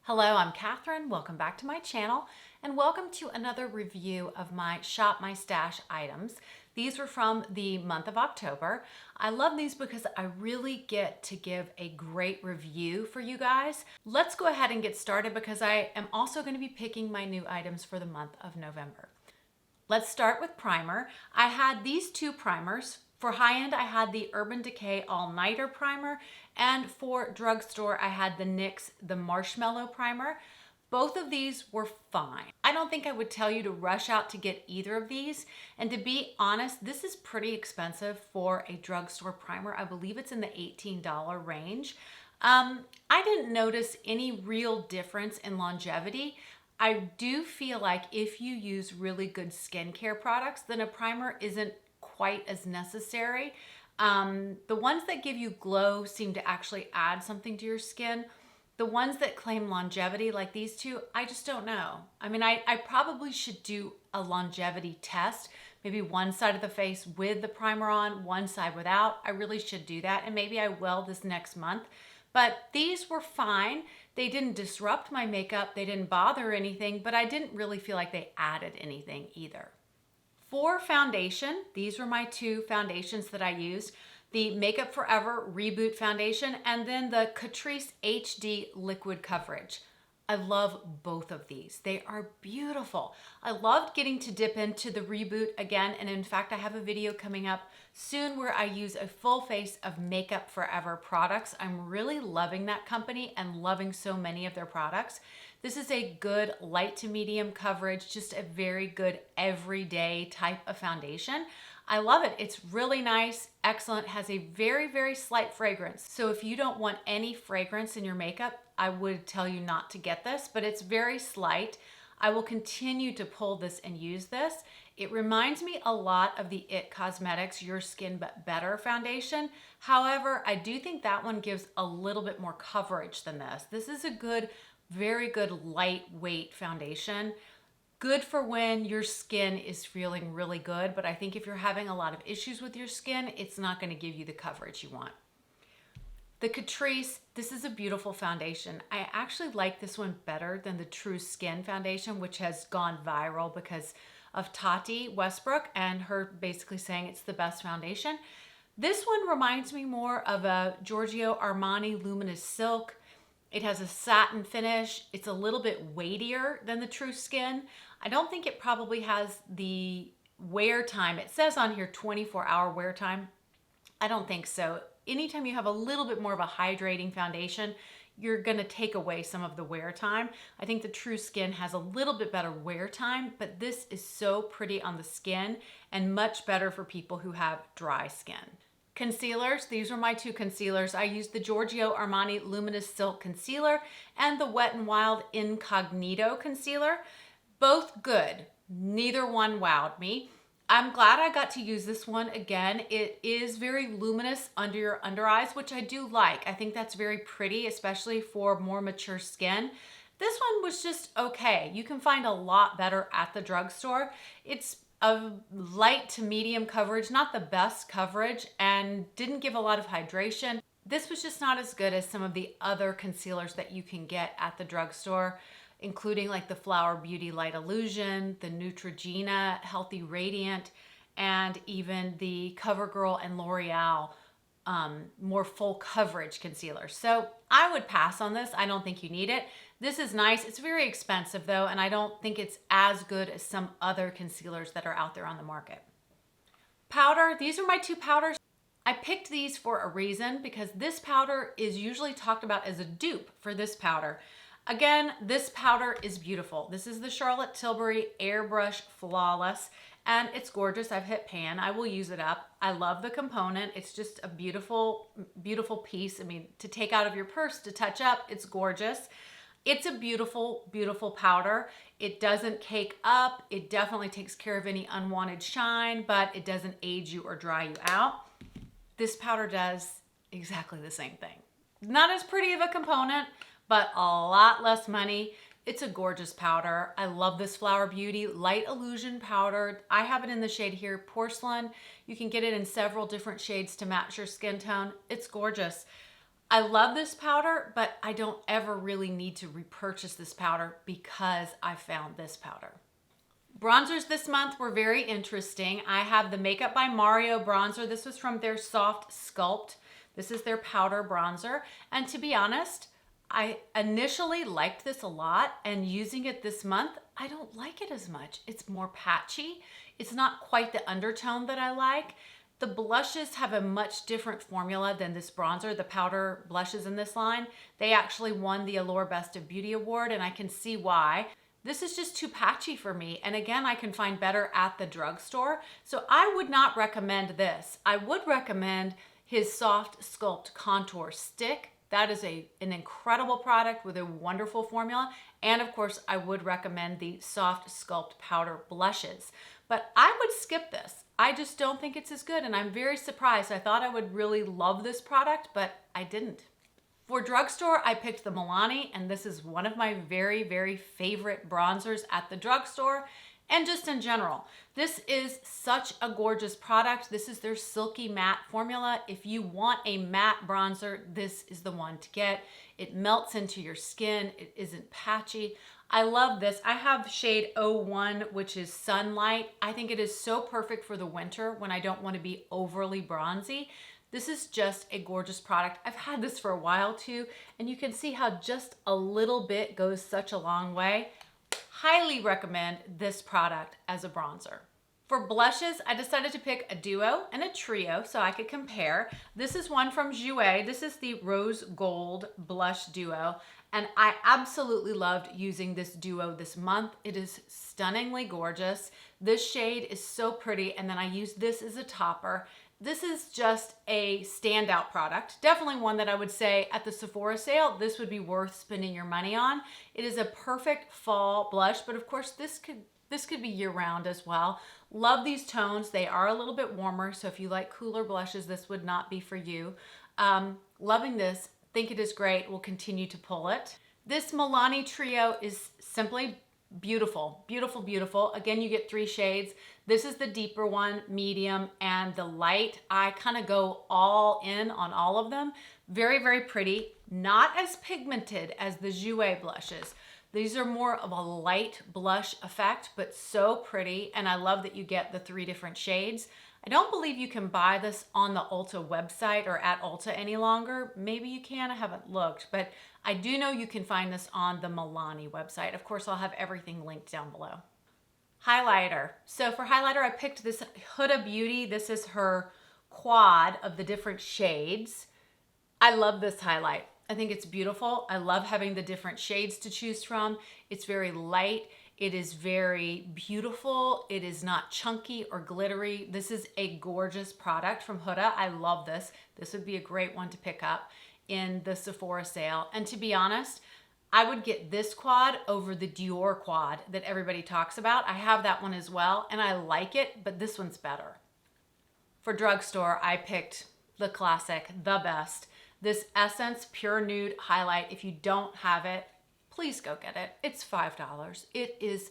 Hello, I'm Catherine. Welcome back to my channel and welcome to another review of my Shop My Stash items. These were from the month of October. I love these because I really get to give a great review for you guys. Let's go ahead and get started because I am also going to be picking my new items for the month of November. Let's start with primer. I had these two primers. For high-end, I had the Urban Decay All-Nighter Primer, and for Drugstore, I had the NYX The Marshmallow Primer. Both of these were fine. I don't think I would tell you to rush out to get either of these, and to be honest, this is pretty expensive for a drugstore primer. I believe it's in the $18 range. I didn't notice any real difference in longevity. I do feel like if you use really good skincare products, then a primer isn't quite as necessary. The ones that give you glow seem to actually add something to your skin. The ones that claim longevity like these two, I just don't know. I mean, I probably should do a longevity test, maybe one side of the face with the primer on, one side without. I really should do that, and maybe I will this next month. But these were fine. They didn't disrupt my makeup, they didn't bother anything, but I didn't really feel like they added anything either. For foundation, these were my two foundations that I used. The Makeup Forever Reboot Foundation and then the Catrice HD Liquid Coverage. I love both of these. They are beautiful. I loved getting to dip into the Reboot again, and in fact, I have a video coming up soon where I use a full face of Makeup Forever products. I'm really loving that company and loving so many of their products. This is a good light to medium coverage, just a very good everyday type of foundation. I love it. It's really nice, excellent, has a very, very slight fragrance. So if you don't want any fragrance in your makeup, I would tell you not to get this, but it's very slight. I will continue to pull this and use this. It reminds me a lot of the IT Cosmetics Your Skin But Better foundation. However, I do think that one gives a little bit more coverage than this. This is a good, very good lightweight foundation. Good for when your skin is feeling really good, but I think if you're having a lot of issues with your skin, it's not going to give you the coverage you want. The Catrice, this is a beautiful foundation. I actually like this one better than the True Skin foundation, which has gone viral because of Tati Westbrook and her basically saying it's the best foundation. This one reminds me more of a Giorgio Armani Luminous Silk. It has a satin finish. It's a little bit weightier than the True Skin. I don't think it probably has the wear time. It says on here 24-hour wear time. I don't think so. Anytime you have a little bit more of a hydrating foundation, you're gonna take away some of the wear time. I think the True Skin has a little bit better wear time, but this is so pretty on the skin and much better for people who have dry skin. Concealers, these were my two concealers. I used the Giorgio Armani Luminous Silk Concealer and the Wet n Wild Incognito Concealer. Both good. Neither one wowed me. I'm glad I got to use this one again. It is very luminous under your under eyes, which I do like. I think that's very pretty, especially for more mature skin. This one was just okay. You can find a lot better at the drugstore. It's a light to medium coverage, not the best coverage, and didn't give a lot of hydration. This was just not as good as some of the other concealers that you can get at the drugstore, including like the Flower Beauty Light Illusion, the Neutrogena Healthy Radiant, and even the CoverGirl and L'Oreal more full coverage concealer. So I would pass on this. I don't think you need it. This is nice. It's very expensive though, and I don't think it's as good as some other concealers that are out there on the market. Powder, these are my two powders. I picked these for a reason because this powder is usually talked about as a dupe for this powder. Again, this powder is beautiful. This is the Charlotte Tilbury Airbrush Flawless, and it's gorgeous. I've hit pan. I will use it up. I love the component. It's just a beautiful, beautiful piece. I mean, to take out of your purse, to touch up, it's gorgeous. It's a beautiful, beautiful powder. It doesn't cake up. It definitely takes care of any unwanted shine, but it doesn't age you or dry you out. This powder does exactly the same thing. Not as pretty of a component, but a lot less money. It's a gorgeous powder. I love this Flower Beauty Light Illusion powder. I have it in the shade here, Porcelain. You can get it in several different shades to match your skin tone. It's gorgeous. I love this powder, but I don't ever really need to repurchase this powder because I found this powder. Bronzers this month were very interesting. I have the Makeup by Mario bronzer. This was from their Soft Sculpt. This is their powder bronzer. And to be honest, I initially liked this a lot, and using it this month, I don't like it as much. It's more patchy. It's not quite the undertone that I like. The blushes have a much different formula than this bronzer. The powder blushes in this line, they actually won the Allure Best of Beauty Award, and I can see why. This is just too patchy for me. And again, I can find better at the drugstore. So I would not recommend this. I would recommend his Soft Sculpt Contour Stick. That is an incredible product with a wonderful formula. And of course, I would recommend the Soft Sculpt Powder Blushes. But I would skip this. I just don't think it's as good, and I'm very surprised. I thought I would really love this product, but I didn't. For drugstore, I picked the Milani, and this is one of my very, very favorite bronzers at the drugstore, and just in general. This is such a gorgeous product. This is their Silky Matte formula. If you want a matte bronzer, this is the one to get. It melts into your skin. It isn't patchy. I love this. I have shade 01, which is Sunlight. I think it is so perfect for the winter when I don't want to be overly bronzy. This is just a gorgeous product. I've had this for a while too, and you can see how just a little bit goes such a long way. Highly recommend this product as a bronzer. For blushes, I decided to pick a duo and a trio so I could compare. This is one from Jouer. This is the Rose Gold Blush Duo, and I absolutely loved using this duo this month. It is stunningly gorgeous. This shade is so pretty, and then I used this as a topper. This is just a standout product. Definitely one that I would say at the Sephora sale, this would be worth spending your money on. It is a perfect fall blush, but of course this could be year round as well. Love these tones. They are a little bit warmer, so if you like cooler blushes, this would not be for you. Loving this. Think it is great. We'll continue to pull it. This Milani trio is simply beautiful, beautiful, beautiful. Again, you get 3 shades. This is the deeper one, medium, and the light. I kind of go all in on all of them. Very, very pretty. Not as pigmented as the Jouer blushes. These are more of a light blush effect, but so pretty. And I love that you get the 3 different shades. I don't believe you can buy this on the Ulta website or at Ulta any longer. Maybe you can, I haven't looked, but I do know you can find this on the Milani website. Of course, I'll have everything linked down below. Highlighter. So for highlighter, I picked this Huda Beauty. This is her quad of the different shades. I love this highlight. I think it's beautiful. I love having the different shades to choose from. It's very light. It is very beautiful. It is not chunky or glittery. This is a gorgeous product from Huda. I love this. This would be a great one to pick up in the Sephora sale. And to be honest, I would get this quad over the Dior quad that everybody talks about. I have that one as well, and I like it, but this one's better. For drugstore, I picked the classic, the best. This Essence Pure Nude highlight. If you don't have it, please go get it. It's $5. It is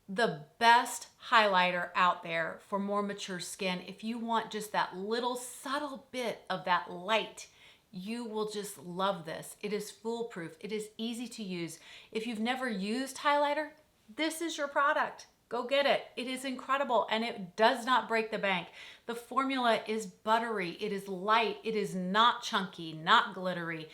the best highlighter out there for more mature skin. If you want just that little subtle bit of that light, you will just love this. It is foolproof. It is easy to use. If you've never used highlighter, this is your product. Go get it. It is incredible, and it does not break the bank. The formula is buttery. It is light. It is not chunky, not glittery.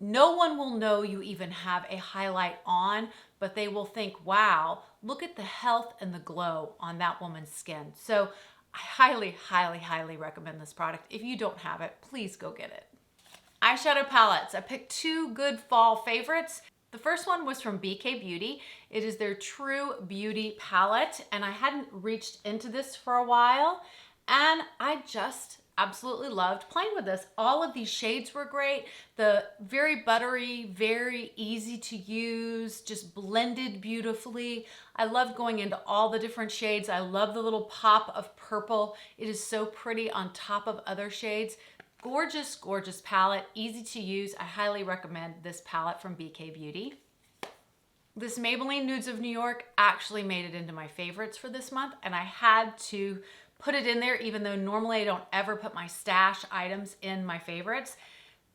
No one will know you even have a highlight on, but they will think, wow, look at the health and the glow on that woman's skin. So I highly, highly, highly recommend this product. If you don't have it, please go get it. Eyeshadow palettes. I picked 2 good fall favorites. The first one was from BK Beauty. It is their True Beauty palette, and I hadn't reached into this for a while, and I just absolutely loved playing with this. All of these shades were great. The very buttery, very easy to use, just blended beautifully. I loved going into all the different shades. I love the little pop of purple. It is so pretty on top of other shades. Gorgeous, gorgeous palette, easy to use. I highly recommend this palette from BK Beauty. This Maybelline Nudes of New York actually made it into my favorites for this month, and I had to put it in there even though normally I don't ever put my stash items in my favorites.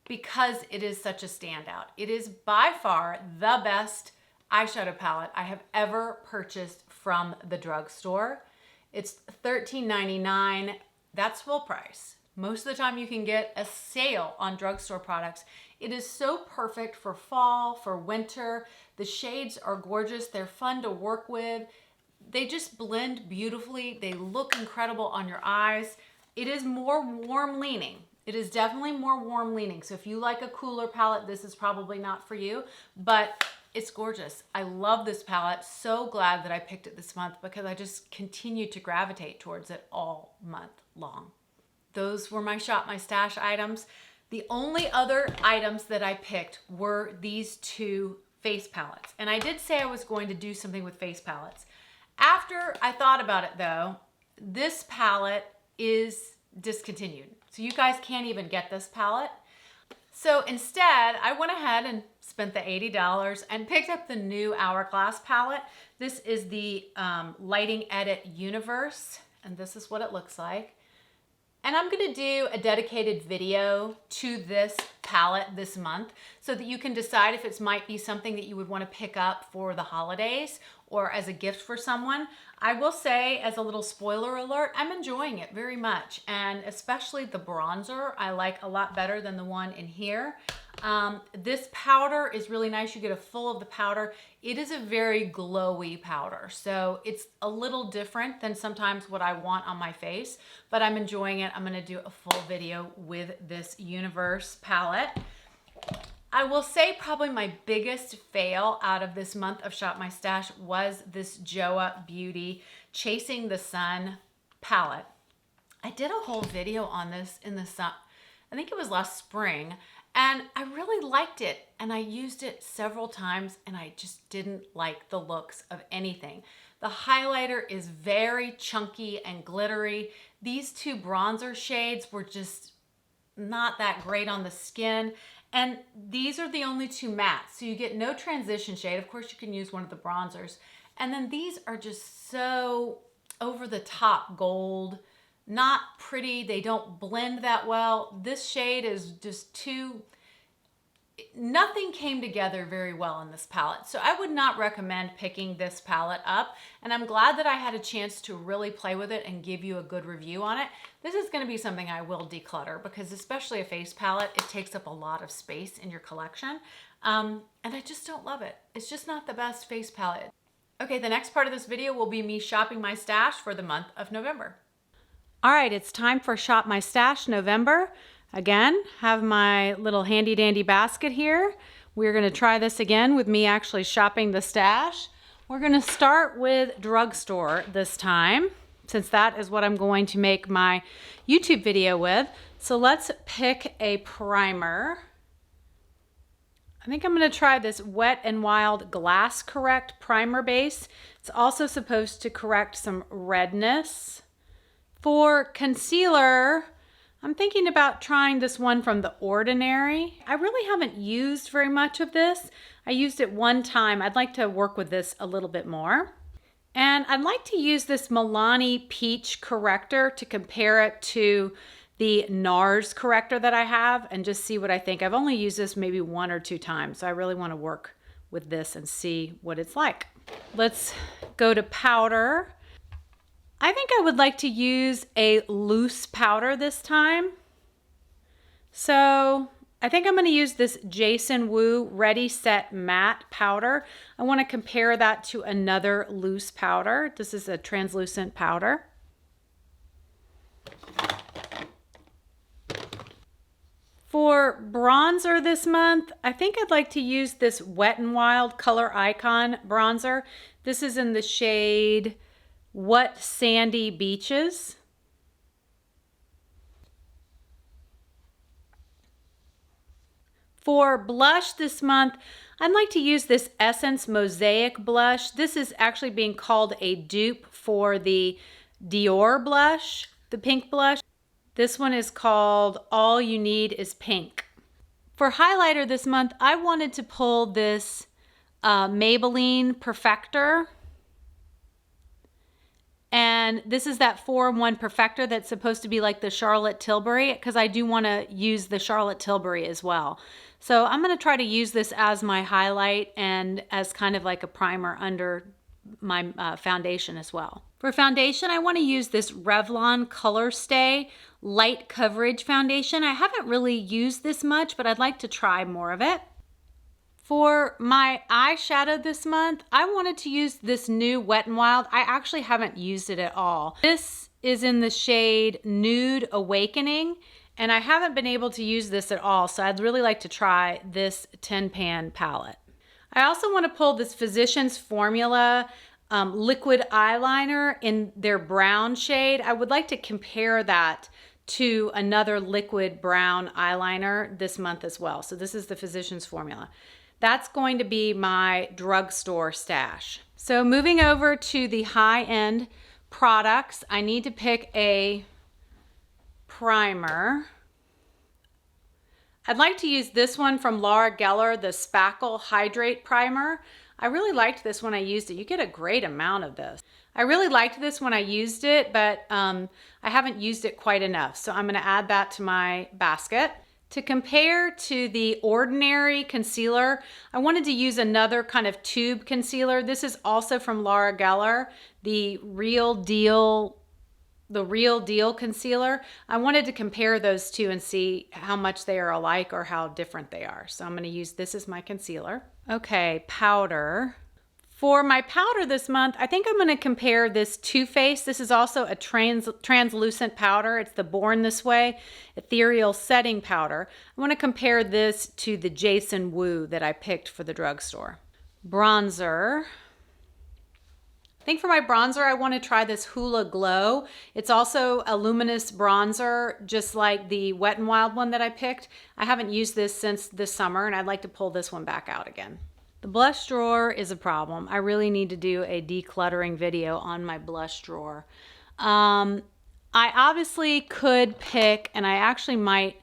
because it is such a standout. It is by far the best eyeshadow palette I have ever purchased from the drugstore. It's $13.99. That's full price. Most of the time you can get a sale on drugstore products. It is so perfect for fall, for winter. The shades are gorgeous. They're fun to work with. They just blend beautifully. They look incredible on your eyes. It is more warm leaning. It is definitely more warm leaning. So if you like a cooler palette, this is probably not for you, but it's gorgeous. I love this palette. So glad that I picked it this month because I just continue to gravitate towards it all month long. Those were my Shop My Stash items. The only other items that I picked were these two face palettes. And I did say I was going to do something with face palettes. After I thought about it though, this palette is discontinued. So you guys can't even get this palette. So instead, I went ahead and spent the $80 and picked up the new Hourglass palette. This is the Lighting Edit Universe, and this is what it looks like. And I'm gonna do a dedicated video to this palette this month so that you can decide if it might be something that you would wanna pick up for the holidays or as a gift for someone. I will say, as a little spoiler alert, I'm enjoying it very much. And especially the bronzer, I like a lot better than the one in here. This powder is really nice. You get a full of the powder. It is a very glowy powder. So it's a little different than sometimes what I want on my face, but I'm enjoying it. I'm gonna do a full video with this Universe palette. I will say probably my biggest fail out of this month of Shop My Stash was this Joa Beauty Chasing the Sun palette. I did a whole video on this in the sun, I think it was last spring, and I really liked it and I used it several times and I just didn't like the looks of anything. The highlighter is very chunky and glittery. These two bronzer shades were just not that great on the skin. And these are the only two mattes, so you get no transition shade. Of course, you can use one of the bronzers. And then these are just so over the top gold, not pretty. They don't blend that well. This shade is just too, nothing came together very well in this palette. So I would not recommend picking this palette up. And I'm glad that I had a chance to really play with it and give you a good review on it. This is going to be something I will declutter because especially a face palette, it takes up a lot of space in your collection. And I just don't love it. It's just not the best face palette. Okay, the next part of this video will be me shopping my stash for the month of November. All right, it's time for Shop My Stash November. Again, have my little handy dandy basket here. We're gonna try this again with me actually shopping the stash. We're gonna start with Drugstore this time, since that is what I'm going to make my YouTube video with. So let's pick a primer. I think I'm gonna try this Wet n Wild Glass Correct primer base. It's also supposed to correct some redness. For concealer, I'm thinking about trying this one from The Ordinary. I really haven't used very much of this. I used it one time. I'd like to work with this a little bit more. And I'd like to use this Milani Peach Corrector to compare it to the NARS corrector that I have and just see what I think. I've only used this maybe 1 or 2 times, so I really want to work with this and see what it's like. Let's go to powder. I think I would like to use a loose powder this time. So I think I'm going to use this Jason Wu Ready Set Matte powder. I want to compare that to another loose powder. This is a translucent powder. For bronzer this month, I think I'd like to use this Wet n Wild Color Icon bronzer. This is in the shade What Sandy Beaches. For blush this month, I'd like to use this Essence Mosaic blush. This is actually being called a dupe for the Dior blush, the pink blush. This one is called All You Need Is Pink. For highlighter this month, I wanted to pull this Maybelline Perfector. And this is that 4-in-1 perfector that's supposed to be like the Charlotte Tilbury, because I do want to use the Charlotte Tilbury as well. So I'm going to try to use this as my highlight and as kind of like a primer under my foundation as well. For foundation, I want to use this Revlon Color Stay Light Coverage Foundation. I haven't really used this much, but I'd like to try more of it. For my eyeshadow this month, I wanted to use this new Wet n Wild. I actually haven't used it at all. This is in the shade Nude Awakening, and I haven't been able to use this at all, so I'd really like to try this Tin Pan palette. I also want to pull this Physicians Formula liquid eyeliner in their brown shade. I would like to compare that to another liquid brown eyeliner this month as well. So this is the Physicians Formula. That's going to be my drugstore stash. So moving over to the high-end products, I need to pick a primer. I'd like to use this one from Laura Geller, the Spackle Hydrate Primer. I really liked this when I used it. You get a great amount of this. I really liked this when I used it, but I haven't used it quite enough. So I'm gonna add that to my basket. To compare to the Ordinary concealer, I wanted to use another kind of tube concealer. This is also from Laura Geller, the Real Deal concealer. I wanted to compare those two and see how much they are alike or how different they are. So I'm going to use this as my concealer. Okay, powder. For my powder this month, I think I'm going to compare this Too Faced. This is also a translucent powder. It's the Born This Way Ethereal Setting Powder. I want to compare this to the Jason Wu that I picked for the drugstore. Bronzer. I think for my bronzer, I want to try this Hoola Glow. It's also a luminous bronzer, just like the Wet n Wild one that I picked. I haven't used this since this summer, and I'd like to pull this one back out again. The blush drawer is a problem. I really need to do a decluttering video on my blush drawer. I obviously could pick, and I actually might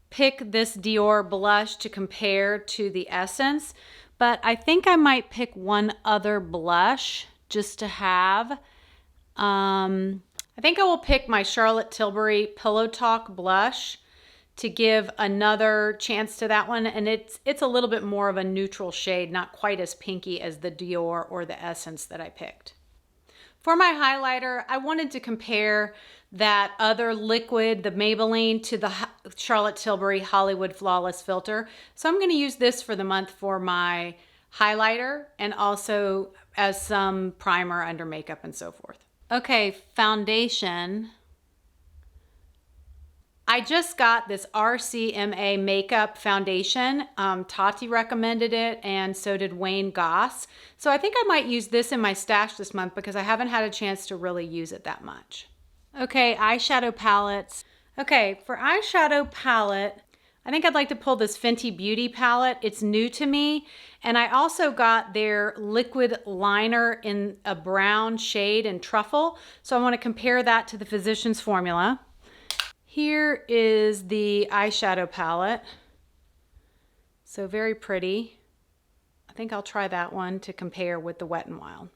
pick this Dior blush to compare to the Essence, but I think I might pick one other blush just to have. I think I will pick my Charlotte Tilbury Pillow Talk blush to give another chance to that one, and it's a little bit more of a neutral shade, not quite as pinky as the Dior or the Essence that I picked. For my highlighter, I wanted to compare that other liquid, the Maybelline, to the Charlotte Tilbury Hollywood Flawless Filter. So I'm going to use this for the month for my highlighter and also as some primer under makeup and so forth. Okay, foundation. I just got this RCMA makeup foundation. Tati recommended it, and so did Wayne Goss. So I think I might use this in my stash this month because I haven't had a chance to really use it that much. Okay, eyeshadow palettes. Okay, for eyeshadow palette, I think I'd like to pull this Fenty Beauty palette. It's new to me. And I also got their liquid liner in a brown shade and truffle. So I want to compare that to the Physicians Formula. Here is the eyeshadow palette. So very pretty. I think I'll try that one to compare with the Wet n Wild.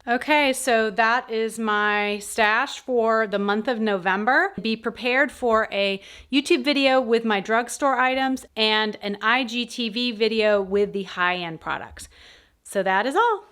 Okay, so that is my stash for the month of November. Be prepared for a YouTube video with my drugstore items and an IGTV video with the high-end products. So that is all.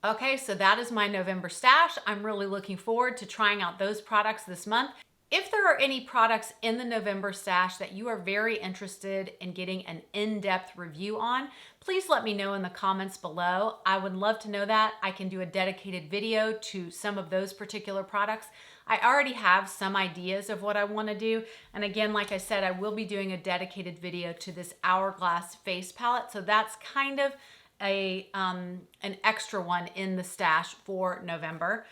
Okay, so that is my November stash. I'm really looking forward to trying out those products this month. If there are any products in the November stash that you are very interested in getting an in-depth review on, please let me know in the comments below. I would love to know that. I can do a dedicated video to some of those particular products. I already have some ideas of what I want to do. And again, like I said, I will be doing a dedicated video to this Hourglass face palette. So that's kind of an extra one in the stash for November.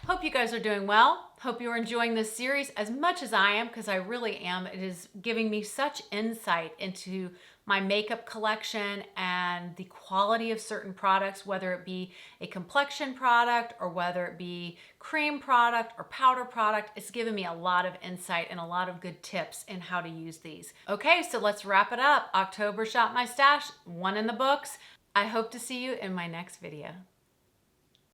Hope you guys are doing well. Hope you're enjoying this series as much as I am, because I really am. It is giving me such insight into my makeup collection and the quality of certain products, whether it be a complexion product or whether it be cream product or powder product. It's given me a lot of insight and a lot of good tips in how to use these. Okay, so let's wrap it up. October Shop My Stash, one in the books. I hope to see you in my next video.